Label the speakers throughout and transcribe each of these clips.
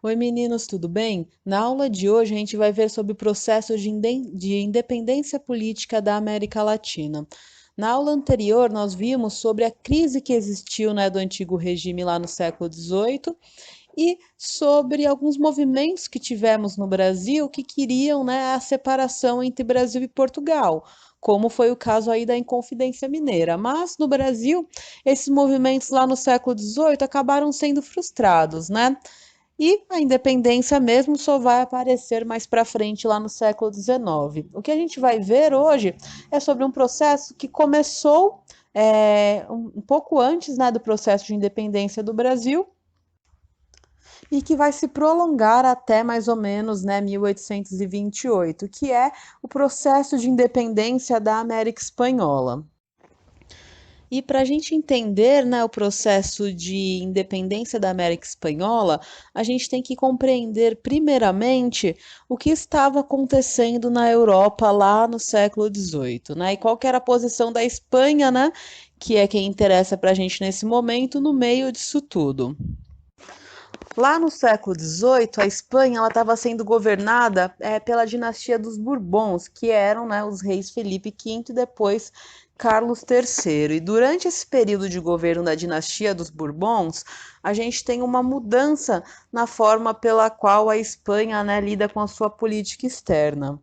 Speaker 1: Oi meninos, tudo bem? Na aula de hoje a gente vai ver sobre o processo de independência política da América Latina. Na aula anterior nós vimos sobre a crise que existiu, né, do antigo regime lá no século XVIII e sobre alguns movimentos que tivemos no Brasil que queriam, né, a separação entre Brasil e Portugal, como foi o caso aí da Inconfidência Mineira. Mas no Brasil, esses movimentos lá no século XVIII acabaram sendo frustrados, né? E a independência mesmo só vai aparecer mais para frente, lá no século XIX. O que a gente vai ver hoje é sobre um processo que começou um pouco antes, né, do processo de independência do Brasil e que vai se prolongar até mais ou menos, né, 1828, que é o processo de independência da América Espanhola. E para a gente entender, né, o processo de independência da América Espanhola, a gente tem que compreender, primeiramente, o que estava acontecendo na Europa lá no século XVIII, né? E qual que era a posição da Espanha, né, que é quem interessa para a gente nesse momento, no meio disso tudo. Lá no século XVIII, a Espanha estava sendo governada pela dinastia dos Bourbons, que eram, né, os reis Felipe V e depois Carlos III. E durante esse período de governo da dinastia dos Bourbons, a gente tem uma mudança na forma pela qual a Espanha, né, lida com a sua política externa.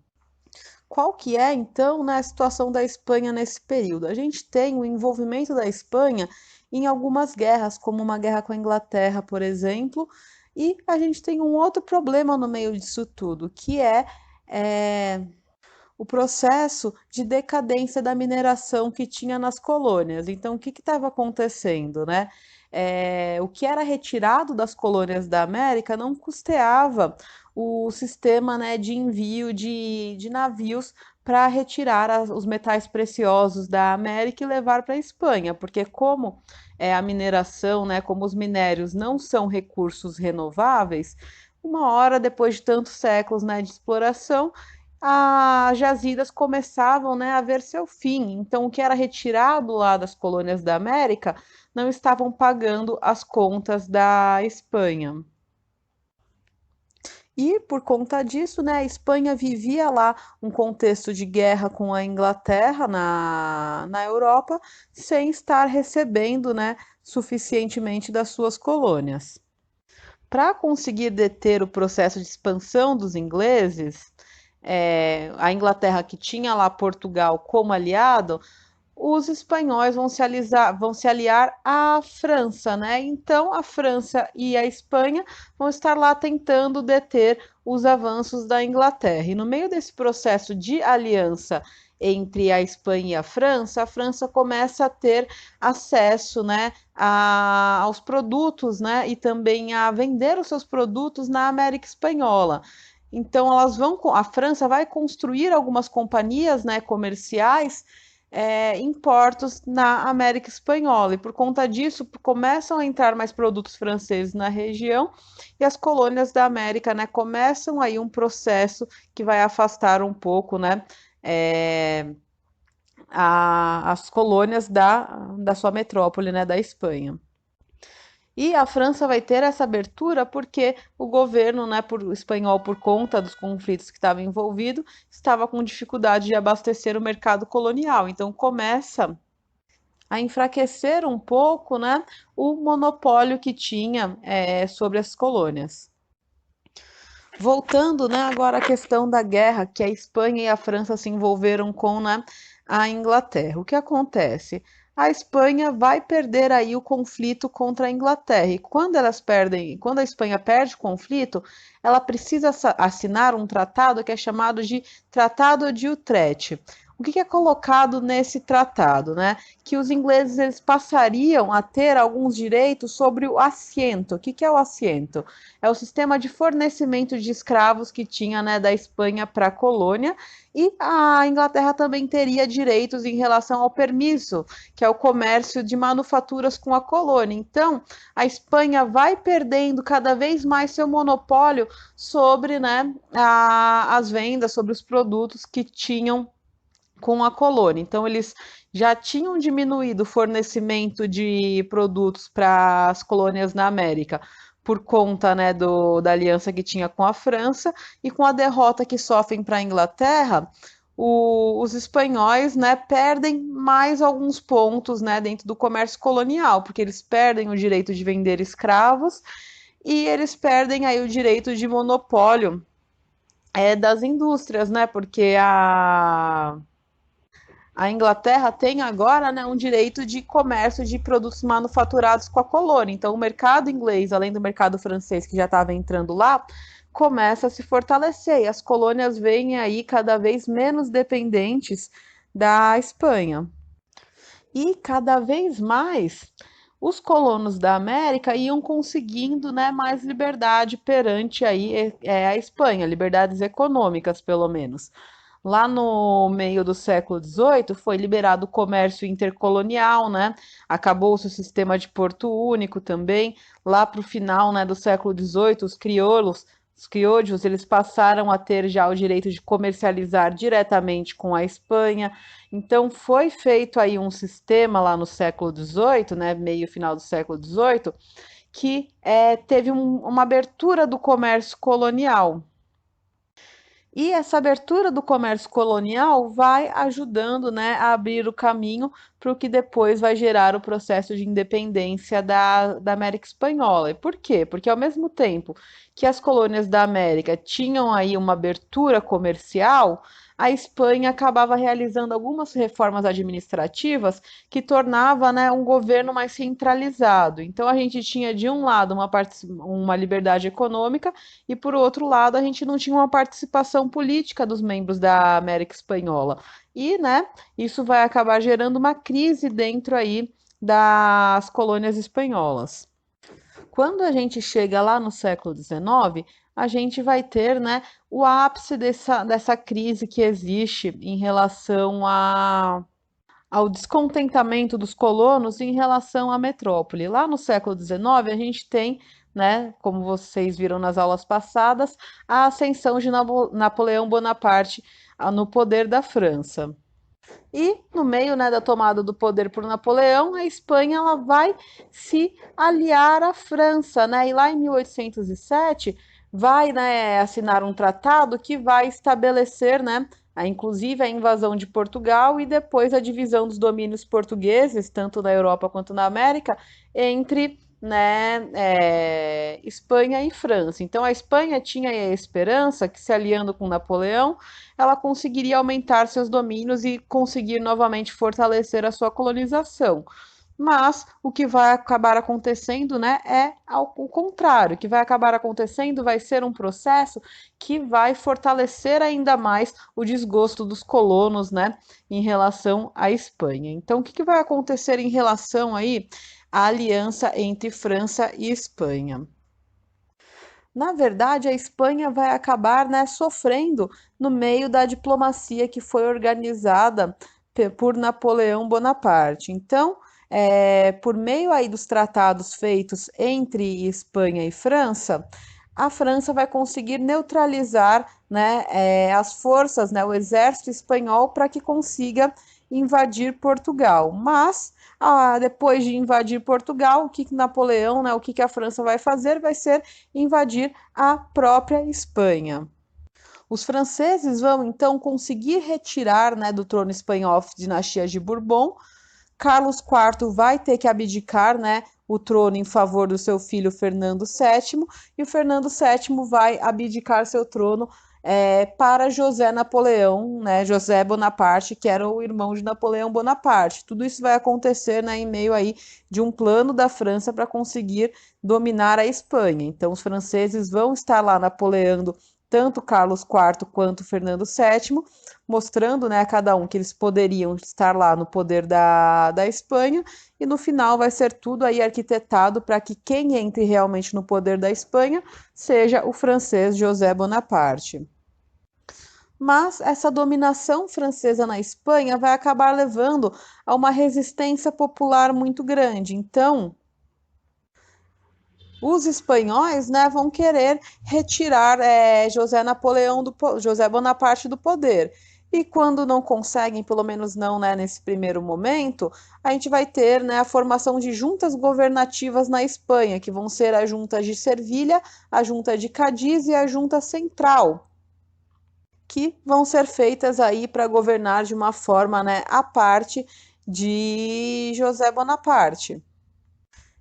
Speaker 1: Qual que é, então, né, a situação da Espanha nesse período? A gente tem o envolvimento da Espanha em algumas guerras, como uma guerra com a Inglaterra, por exemplo, e a gente tem um outro problema no meio disso tudo, que é o processo de decadência da mineração que tinha nas colônias. Então, o que estava acontecendo, né? O que era retirado das colônias da América não custeava o sistema, né, de envio de navios para retirar os metais preciosos da América e levar para a Espanha, porque como a mineração, né, como os minérios não são recursos renováveis, uma hora depois de tantos séculos, né, de exploração, as jazidas começavam, né, a ver seu fim. Então, o que era retirado lá das colônias da América não estavam pagando as contas da Espanha. E por conta disso, né, a Espanha vivia lá um contexto de guerra com a Inglaterra na Europa, sem estar recebendo, né, suficientemente das suas colônias. Para conseguir deter o processo de expansão dos ingleses, a Inglaterra, que tinha lá Portugal como aliado, os espanhóis vão se aliar à França, né? Então a França e a Espanha vão estar lá tentando deter os avanços da Inglaterra. E no meio desse processo de aliança entre a Espanha e a França começa a ter acesso, né, aos produtos, né, e também a vender os seus produtos na América Espanhola. Então a França vai construir algumas companhias, né, comerciais em portos na América Espanhola, e por conta disso começam a entrar mais produtos franceses na região e as colônias da América, né, começam aí um processo que vai afastar um pouco, né, é, as colônias da sua metrópole, né, da Espanha. E a França vai ter essa abertura porque o governo, né, espanhol, por conta dos conflitos que estavam envolvidos, estava com dificuldade de abastecer o mercado colonial. Então começa a enfraquecer um pouco, né, o monopólio que tinha sobre as colônias. Voltando, né, agora à questão da guerra que a Espanha e a França se envolveram com, né, a Inglaterra. O que acontece? A Espanha vai perder aí o conflito contra a Inglaterra. E quando a Espanha perde o conflito, ela precisa assinar um tratado que é chamado de Tratado de Utrecht. O que é colocado nesse tratado, né? Que os ingleses eles passariam a ter alguns direitos sobre o assento. O que é o assento? É o sistema de fornecimento de escravos que tinha, né, da Espanha para a colônia, e a Inglaterra também teria direitos em relação ao permisso, que é o comércio de manufaturas com a colônia. Então, a Espanha vai perdendo cada vez mais seu monopólio sobre, né, as vendas, sobre os produtos que tinham com a colônia. Então, eles já tinham diminuído o fornecimento de produtos para as colônias na América por conta, né, da aliança que tinha com a França, e com a derrota que sofrem para a Inglaterra, os espanhóis, né, perdem mais alguns pontos, né, dentro do comércio colonial, porque eles perdem o direito de vender escravos e eles perdem aí o direito de monopólio das indústrias, né, porque a Inglaterra tem agora, né, um direito de comércio de produtos manufaturados com a colônia. Então, o mercado inglês, além do mercado francês que já estava entrando lá, começa a se fortalecer. E as colônias vêm aí cada vez menos dependentes da Espanha. E cada vez mais os colonos da América iam conseguindo, né, mais liberdade perante aí a Espanha, liberdades econômicas, pelo menos. Lá no meio do século XVIII foi liberado o comércio intercolonial, né? Acabou-se o sistema de porto único também. Lá para o final, né, do século XVIII, os criollos, eles passaram a ter já o direito de comercializar diretamente com a Espanha. Então foi feito aí um sistema lá no século XVIII, né, meio final do século XVIII, que teve uma abertura do comércio colonial. E essa abertura do comércio colonial vai ajudando, né, a abrir o caminho para o que depois vai gerar o processo de independência da América Espanhola. E por quê? Porque ao mesmo tempo que as colônias da América tinham aí uma abertura comercial, a Espanha acabava realizando algumas reformas administrativas que tornava, né, um governo mais centralizado. Então a gente tinha de um lado uma liberdade econômica e por outro lado a gente não tinha uma participação política dos membros da América Espanhola. E, né, isso vai acabar gerando uma crise dentro aí das colônias espanholas. Quando a gente chega lá no século XIX, a gente vai ter, né, o ápice dessa crise que existe em relação ao descontentamento dos colonos em relação à metrópole. Lá no século XIX, a gente tem, né, como vocês viram nas aulas passadas, a ascensão de Napoleão Bonaparte no poder da França. E no meio, né, da tomada do poder por Napoleão, a Espanha ela vai se aliar à França, né? E lá em 1807 vai, né, assinar um tratado que vai estabelecer, né, inclusive a invasão de Portugal e depois a divisão dos domínios portugueses, tanto na Europa quanto na América, entre, né, Espanha e França. Então a Espanha tinha a esperança que se aliando com Napoleão ela conseguiria aumentar seus domínios e conseguir novamente fortalecer a sua colonização. Mas o que vai acabar acontecendo, né, é ao contrário. O que vai acabar acontecendo vai ser um processo que vai fortalecer ainda mais o desgosto dos colonos, né, em relação à Espanha. Então, o que vai acontecer em relação aí à aliança entre França e Espanha? Na verdade, a Espanha vai acabar, né, sofrendo no meio da diplomacia que foi organizada por Napoleão Bonaparte. Então, por meio aí dos tratados feitos entre Espanha e França, a França vai conseguir neutralizar, né, as forças, né, o exército espanhol para que consiga invadir Portugal. Mas depois de invadir Portugal, o que Napoleão, né, o que a França vai fazer vai ser invadir a própria Espanha. Os franceses vão então conseguir retirar, né, do trono espanhol a dinastia de Bourbon. Carlos IV vai ter que abdicar, né, o trono em favor do seu filho Fernando VII, e o Fernando VII vai abdicar seu trono para José Napoleão, né, José Bonaparte, que era o irmão de Napoleão Bonaparte. Tudo isso vai acontecer, né, em meio aí de um plano da França para conseguir dominar a Espanha. Então, os franceses vão estar lá napoleando tanto Carlos IV quanto Fernando VII, mostrando, né, a cada um que eles poderiam estar lá no poder da Espanha, e no final vai ser tudo aí arquitetado para que quem entre realmente no poder da Espanha seja o francês José Bonaparte. Mas essa dominação francesa na Espanha vai acabar levando a uma resistência popular muito grande. Então, os espanhóis, né, vão querer retirar José Bonaparte do poder. E quando não conseguem, pelo menos não, né, nesse primeiro momento, a gente vai ter, né, a formação de juntas governativas na Espanha, que vão ser a Junta de Servilha, a Junta de Cádiz e a Junta Central, que vão ser feitas aí para governar de uma forma, né, à parte de José Bonaparte.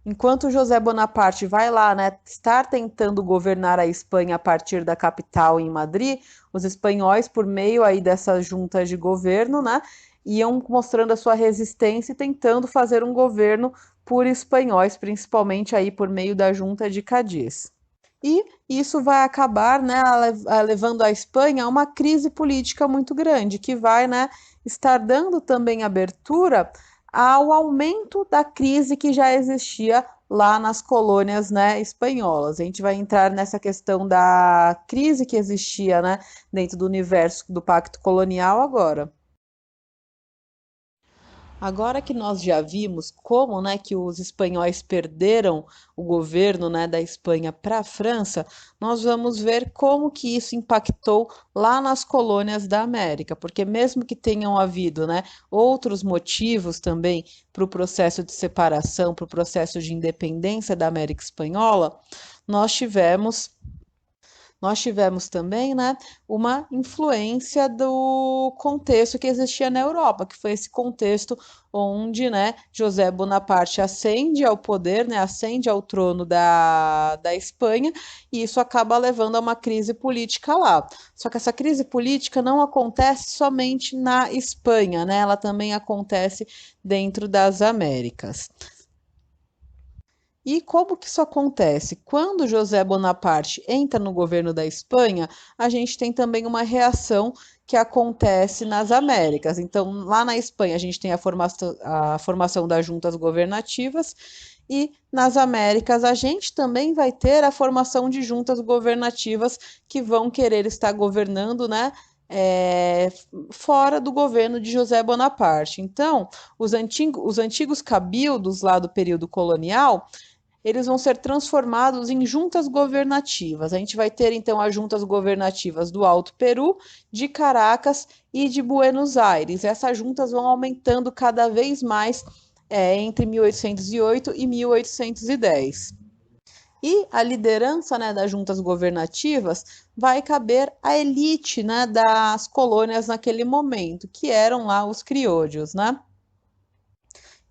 Speaker 1: Enquanto José Bonaparte vai lá, né, estar tentando governar a Espanha a partir da capital em Madrid, os espanhóis, por meio aí dessas juntas de governo, né, iam mostrando a sua resistência e tentando fazer um governo por espanhóis, principalmente aí por meio da Junta de Cádiz. E isso vai acabar, né, levando a Espanha a uma crise política muito grande, que vai, né, estar dando também abertura ao aumento da crise que já existia lá nas colônias, né, espanholas. A gente vai entrar nessa questão da crise que existia, né, dentro do universo do Pacto Colonial agora. Agora que nós já vimos como, né, que os espanhóis perderam o governo, né, da Espanha para a França, nós vamos ver como que isso impactou lá nas colônias da América, porque mesmo que tenham havido, né, outros motivos também para o processo de separação, para o processo de independência da América Espanhola, nós tivemos nós tivemos também, né, uma influência do contexto que existia na Europa, que foi esse contexto onde, né, José Bonaparte ascende ao poder, né, ascende ao trono da Espanha, e isso acaba levando a uma crise política lá. Só que essa crise política não acontece somente na Espanha, né, ela também acontece dentro das Américas. E como que isso acontece? Quando José Bonaparte entra no governo da Espanha, a gente tem também uma reação que acontece nas Américas. Então, lá na Espanha, a gente tem a formação das juntas governativas, e nas Américas, a gente também vai ter a formação de juntas governativas que vão querer estar governando, né? Fora do governo de José Bonaparte. Então, os antigos cabildos lá do período colonial, eles vão ser transformados em juntas governativas. A gente vai ter então as juntas governativas do Alto Peru, de Caracas e de Buenos Aires. Essas juntas vão aumentando cada vez mais entre 1808 e 1810. E a liderança, né, das juntas governativas vai caber à elite, né, das colônias naquele momento, que eram lá os criollos, né?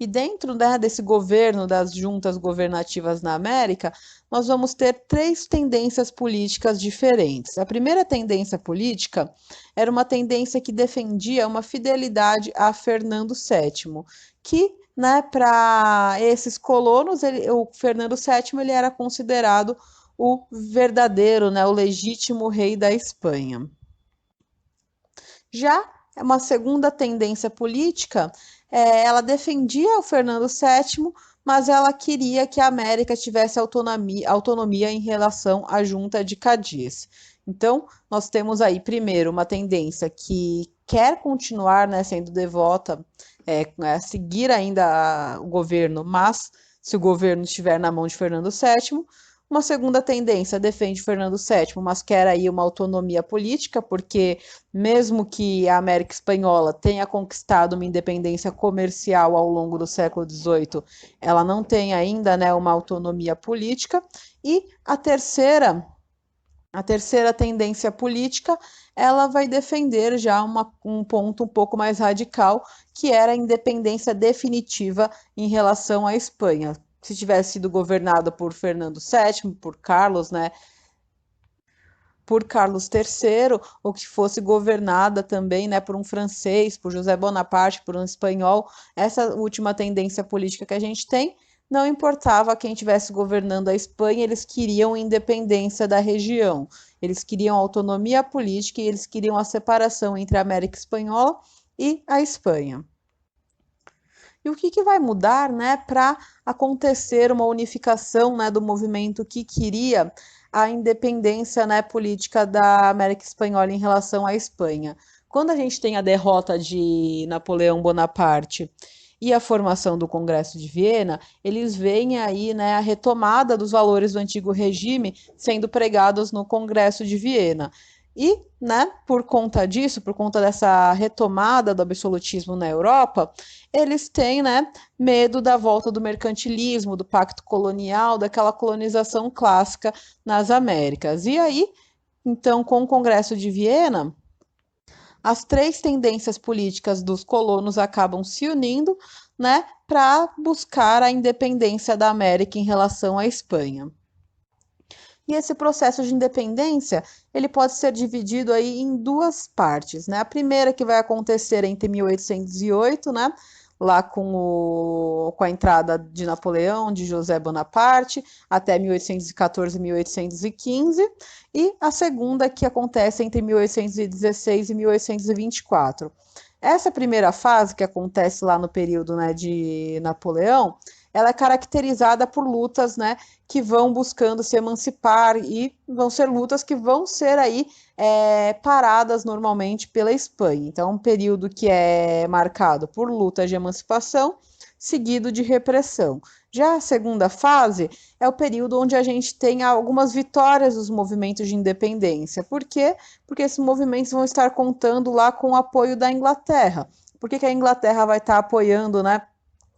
Speaker 1: E dentro, né, desse governo das juntas governativas na América, nós vamos ter três tendências políticas diferentes. A primeira tendência política era uma tendência que defendia uma fidelidade a Fernando VII, que, né, para esses colonos, o Fernando VII ele era considerado o verdadeiro, né, o legítimo rei da Espanha. Já uma segunda tendência política, ela defendia o Fernando VII, mas ela queria que a América tivesse autonomia em relação à Junta de Cádiz. Então, nós temos aí, primeiro, uma tendência que quer continuar, né, sendo devota, seguir ainda o governo, mas se o governo estiver na mão de Fernando VII. Uma segunda tendência defende Fernando VII, mas quer aí uma autonomia política, porque mesmo que a América Espanhola tenha conquistado uma independência comercial ao longo do século XVIII, ela não tem ainda, né, uma autonomia política. E a terceira tendência política, ela vai defender já um ponto um pouco mais radical, que era a independência definitiva em relação à Espanha. Se tivesse sido governada por Fernando VII, por Carlos, né, por Carlos III, ou que fosse governada também, né, por um francês, por José Bonaparte, por um espanhol, essa última tendência política que a gente tem, não importava quem estivesse governando a Espanha, eles queriam independência da região, eles queriam autonomia política e eles queriam a separação entre a América Espanhola e a Espanha. E o que vai mudar, né, para acontecer uma unificação, né, do movimento que queria a independência, né, política da América Espanhola em relação à Espanha? Quando a gente tem a derrota de Napoleão Bonaparte e a formação do Congresso de Viena, eles veem aí, né, a retomada dos valores do antigo regime sendo pregados no Congresso de Viena. E, né, por conta disso, por conta dessa retomada do absolutismo na Europa, eles têm, né, medo da volta do mercantilismo, do pacto colonial, daquela colonização clássica nas Américas. E aí, então, com o Congresso de Viena, as três tendências políticas dos colonos acabam se unindo, né, para buscar a independência da América em relação à Espanha. E esse processo de independência, ele pode ser dividido aí em duas partes, né? A primeira que vai acontecer entre 1808, né? Lá com a entrada de Napoleão, de José Bonaparte, até 1814 e 1815, e a segunda que acontece entre 1816 e 1824. Essa primeira fase, que acontece lá no período, né, de Napoleão, ela é caracterizada por lutas, né, que vão buscando se emancipar e vão ser lutas que vão ser aí paradas normalmente pela Espanha. Então, um período que é marcado por lutas de emancipação, seguido de repressão. Já a segunda fase é o período onde a gente tem algumas vitórias dos movimentos de independência. Por quê? Porque esses movimentos vão estar contando lá com o apoio da Inglaterra. Por que a Inglaterra vai estar apoiando, né,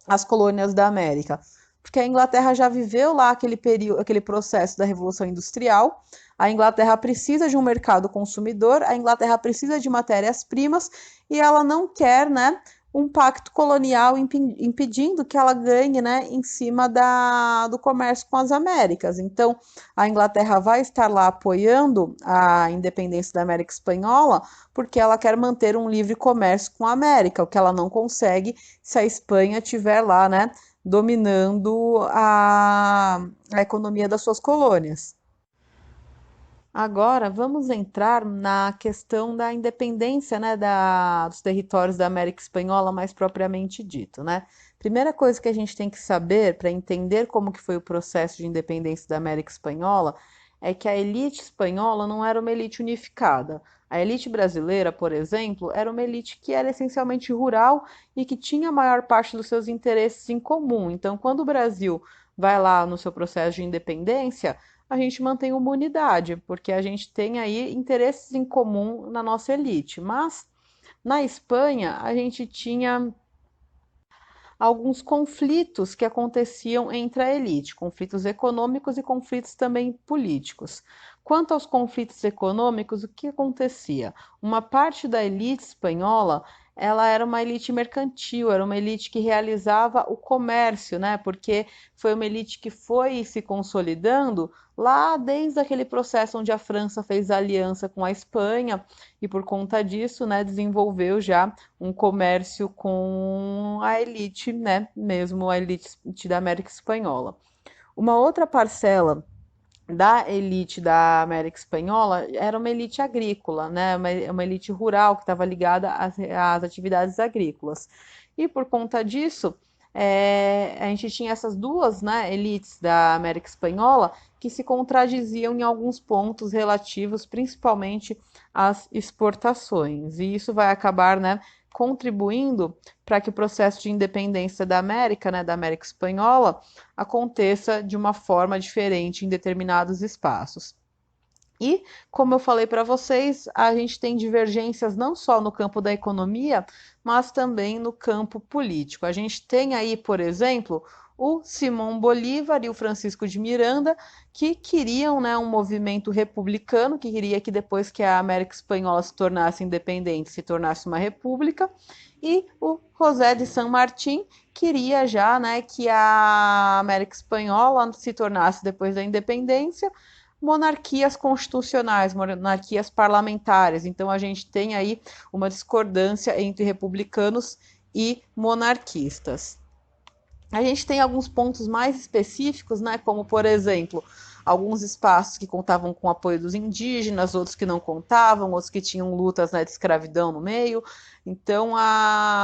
Speaker 1: as colônias da América? Porque a Inglaterra já viveu lá aquele período, aquele processo da Revolução Industrial. A Inglaterra precisa de um mercado consumidor, a Inglaterra precisa de matérias-primas e ela não quer, né, um pacto colonial impedindo que ela ganhe, né, em cima do comércio com as Américas. Então, a Inglaterra vai estar lá apoiando a independência da América Espanhola porque ela quer manter um livre comércio com a América, o que ela não consegue se a Espanha tiver lá, né, dominando a economia das suas colônias. Agora, vamos entrar na questão da independência, né, dos territórios da América Espanhola, mais propriamente dito, né? Primeira coisa que a gente tem que saber para entender como que foi o processo de independência da América Espanhola é que a elite espanhola não era uma elite unificada. A elite brasileira, por exemplo, era uma elite que era essencialmente rural e que tinha a maior parte dos seus interesses em comum. Então, quando o Brasil vai lá no seu processo de independência, a gente mantém uma unidade, porque a gente tem aí interesses em comum na nossa elite. Mas na Espanha, a gente tinha alguns conflitos que aconteciam entre a elite, conflitos econômicos e conflitos também políticos. Quanto aos conflitos econômicos, o que acontecia? Uma parte da elite espanhola, ela era uma elite mercantil, era uma elite que realizava o comércio, né? Porque foi uma elite que foi se consolidando lá desde aquele processo onde a França fez aliança com a Espanha e por conta disso, né, desenvolveu já um comércio com a elite, né, mesmo a elite da América Espanhola. Uma outra parcela da elite da América Espanhola era uma elite agrícola, né, uma elite rural que estava ligada às atividades agrícolas. E por conta disso, a gente tinha essas duas, né, elites da América Espanhola que se contradiziam em alguns pontos relativos, principalmente às exportações. E isso vai acabar, né, contribuindo para que o processo de independência da América, né, da América Espanhola, aconteça de uma forma diferente em determinados espaços. E, como eu falei para vocês, a gente tem divergências não só no campo da economia, mas também no campo político. A gente tem aí, por exemplo, o Simão Bolívar e o Francisco de Miranda, que queriam, né, um movimento republicano, que queria que depois que a América Espanhola se tornasse independente, se tornasse uma república, e o José de San Martín queria já, né, que a América Espanhola se tornasse, depois da independência, monarquias constitucionais, monarquias parlamentares. Então a gente tem aí uma discordância entre republicanos e monarquistas. A gente tem alguns pontos mais específicos, né, como por exemplo, alguns espaços que contavam com o apoio dos indígenas, outros que não contavam, outros que tinham lutas, né, de escravidão no meio. Então,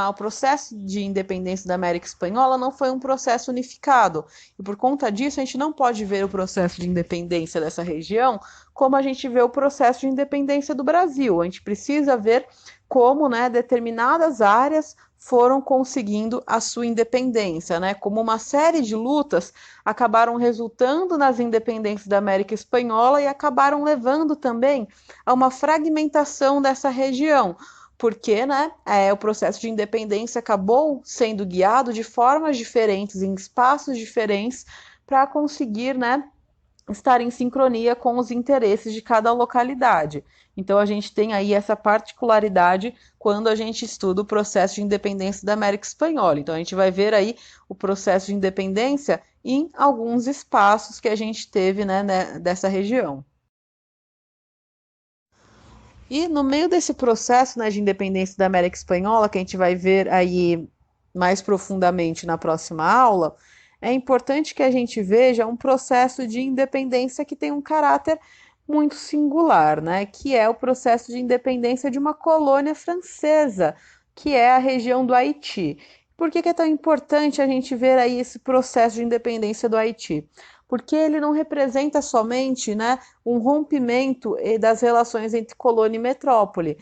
Speaker 1: o processo de independência da América Espanhola não foi um processo unificado. E por conta disso, a gente não pode ver o processo de independência dessa região como a gente vê o processo de independência do Brasil. A gente precisa ver como, né, determinadas áreas foram conseguindo a sua independência, né, como uma série de lutas acabaram resultando nas independências da América Espanhola e acabaram levando também a uma fragmentação dessa região, porque, né, o processo de independência acabou sendo guiado de formas diferentes, em espaços diferentes, para conseguir, né, estar em sincronia com os interesses de cada localidade. Então a gente tem aí essa particularidade quando a gente estuda o processo de independência da América Espanhola. Então a gente vai ver aí o processo de independência em alguns espaços que a gente teve, né, dessa região. E no meio desse processo, né, de independência da América Espanhola, que a gente vai ver aí mais profundamente na próxima aula, é importante que a gente veja um processo de independência que tem um caráter muito singular, né, que é o processo de independência de uma colônia francesa, que é a região do Haiti. Por que é tão importante a gente ver aí esse processo de independência do Haiti? Porque ele não representa somente, né, um rompimento das relações entre colônia e metrópole.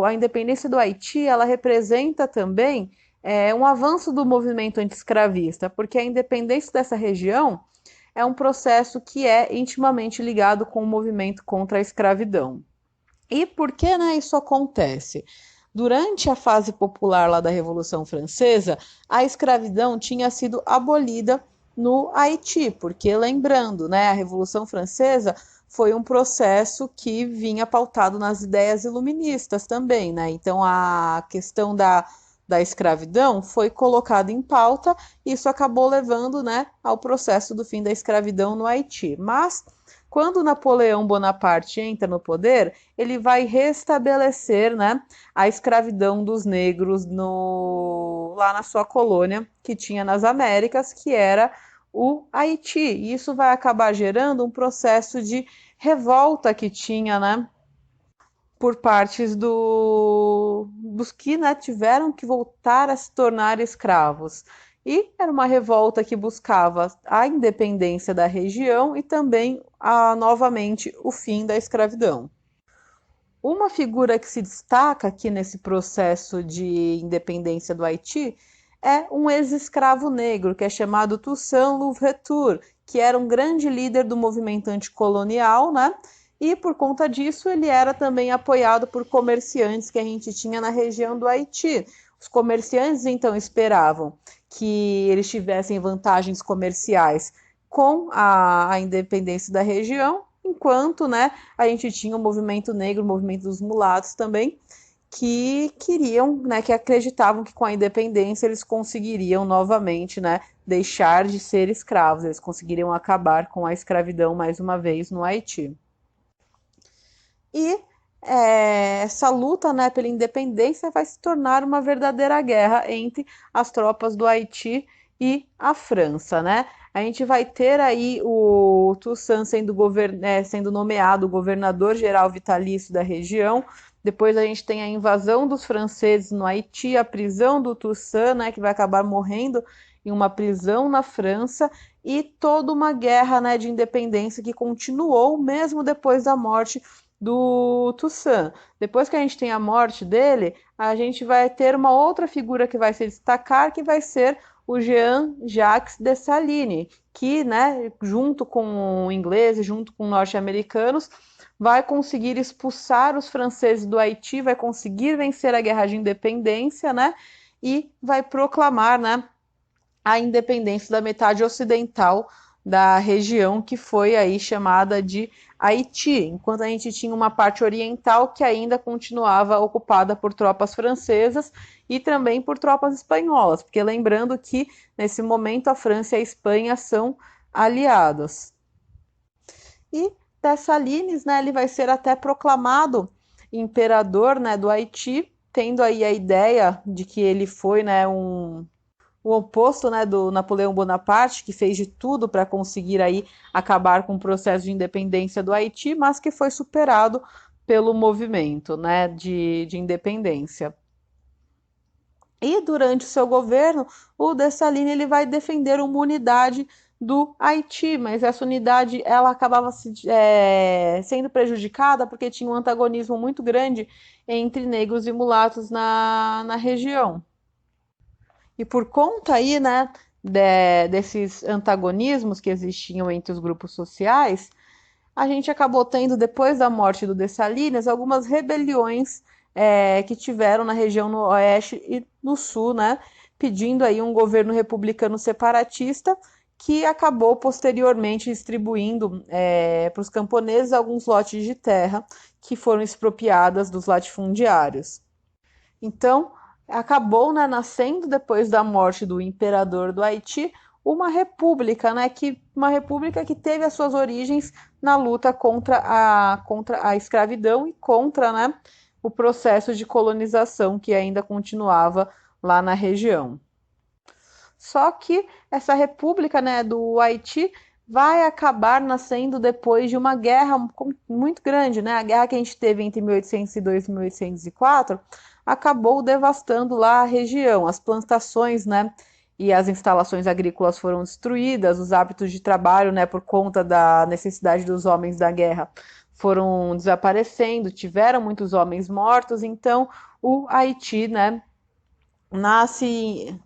Speaker 1: A independência do Haiti, ela representa também um avanço do movimento anti-escravista, porque a independência dessa região é um processo que é intimamente ligado com o movimento contra a escravidão. E por que, né, isso acontece? Durante a fase popular lá da Revolução Francesa, a escravidão tinha sido abolida no Haiti, porque lembrando, né, a Revolução Francesa foi um processo que vinha pautado nas ideias iluministas também, né? Então a questão da escravidão foi colocada em pauta, e isso acabou levando, né, ao processo do fim da escravidão no Haiti. Mas quando Napoleão Bonaparte entra no poder, ele vai restabelecer, né, a escravidão dos negros lá na sua colônia que tinha nas Américas, que era o Haiti. E isso vai acabar gerando um processo de revolta que tinha, né, por partes dos que, né, tiveram que voltar a se tornar escravos. E era uma revolta que buscava a independência da região e também, novamente, o fim da escravidão. Uma figura que se destaca aqui nesse processo de independência do Haiti é um ex-escravo negro, que é chamado Toussaint Louverture, que era um grande líder do movimento anticolonial, né? E por conta disso ele era também apoiado por comerciantes que a gente tinha na região do Haiti. Os comerciantes então esperavam que eles tivessem vantagens comerciais com a independência da região, enquanto, né, a gente tinha o movimento negro, o movimento dos mulatos também, que queriam, né, que acreditavam que com a independência eles conseguiriam novamente, né, deixar de ser escravos, eles conseguiriam acabar com a escravidão mais uma vez no Haiti. E essa luta, né, pela independência vai se tornar uma verdadeira guerra entre as tropas do Haiti e a França, né? A gente vai ter aí o Toussaint sendo nomeado governador-geral vitalício da região. Depois a gente tem a invasão dos franceses no Haiti, a prisão do Toussaint, né, que vai acabar morrendo em uma prisão na França, e toda uma guerra, né, de independência que continuou mesmo depois da morte do Toussaint. Depois que a gente tem a morte dele, a gente vai ter uma outra figura que vai se destacar, que vai ser o Jean-Jacques Dessalines, que, né, junto com ingleses, junto com norte-americanos, vai conseguir expulsar os franceses do Haiti, vai conseguir vencer a guerra de independência, né, e vai proclamar, né, a independência da metade ocidental da região, que foi aí chamada de Haiti, enquanto a gente tinha uma parte oriental que ainda continuava ocupada por tropas francesas e também por tropas espanholas, porque lembrando que nesse momento a França e a Espanha são aliadas. E Dessalines, né, ele vai ser até proclamado imperador, né, do Haiti, tendo aí a ideia de que ele foi, né, o oposto, né, do Napoleão Bonaparte, que fez de tudo para conseguir aí acabar com o processo de independência do Haiti, mas que foi superado pelo movimento, né, de independência. E durante o seu governo, o Dessalines ele vai defender uma unidade do Haiti, mas essa unidade ela acabava sendo prejudicada porque tinha um antagonismo muito grande entre negros e mulatos na região. E por conta aí, né, desses antagonismos que existiam entre os grupos sociais, a gente acabou tendo, depois da morte do Dessalines, algumas rebeliões que tiveram na região no oeste e no sul, né, pedindo aí um governo republicano separatista que acabou posteriormente distribuindo para os camponeses alguns lotes de terra que foram expropriadas dos latifundiários. Então, acabou, né, nascendo depois da morte do imperador do Haiti uma república que teve as suas origens na luta contra a escravidão e contra, né, o processo de colonização que ainda continuava lá na região. Só que essa república, né, do Haiti vai acabar nascendo depois de uma guerra muito grande, né? A guerra que a gente teve entre 1802 e 1804 acabou devastando lá a região. As plantações, né, e as instalações agrícolas foram destruídas, os hábitos de trabalho, né, por conta da necessidade dos homens da guerra, foram desaparecendo, tiveram muitos homens mortos, então o Haiti, né, nasce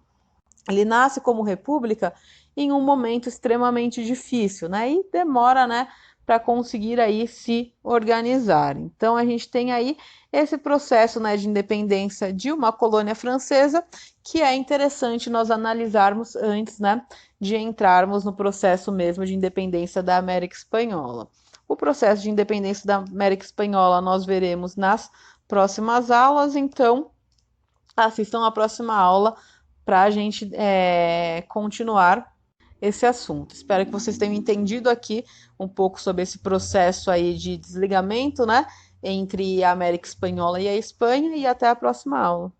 Speaker 1: ele nasce como república em um momento extremamente difícil, né? E demora, né, para conseguir aí se organizar. Então a gente tem aí esse processo, né, de independência de uma colônia francesa que é interessante nós analisarmos antes, né, de entrarmos no processo mesmo de independência da América Espanhola. O processo de independência da América Espanhola nós veremos nas próximas aulas, então assistam a próxima aula para a gente continuar esse assunto. Espero que vocês tenham entendido aqui um pouco sobre esse processo aí de desligamento, né, entre a América Espanhola e a Espanha, e até a próxima aula.